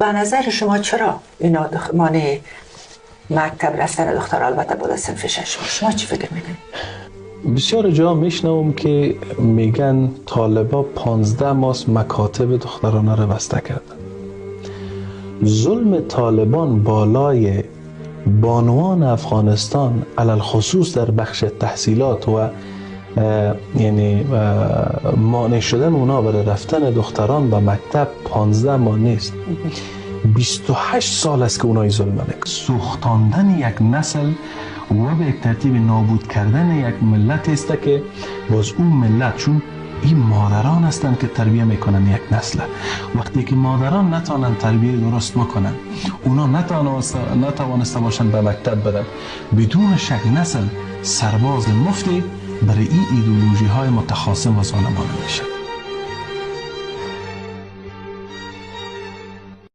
به نظر شما چرا اینا مانع مکتب رفتن دختر، البته بود صنف 6 شما چی فکر میکنید؟ بسیار جا میشنوم که میگن طالبا 15 ماه مکاتب دخترانه را بسته کردن. ظلم طالبان بالای بانوان افغانستان علل خصوص در بخش تحصیلات و یعنی مانع شدن اونا برای رفتن دختران به مکتب 15 ماه نیست، 28 سال است که اونای ظلمانه. سوختاندن یک نسل و به یک ترتیب نابود کردن یک ملت است که باز اون ملت، چون این مادران هستند که تربیه میکنن یک نسل، وقتی که مادران نتوانند تربیه درست بکنن، اونا نتوانسته باشند به مکتب بدن، بدون شک نسل سرباز مفتی برای این ایدئولوژی های متخاصم و ظالمانه میشه.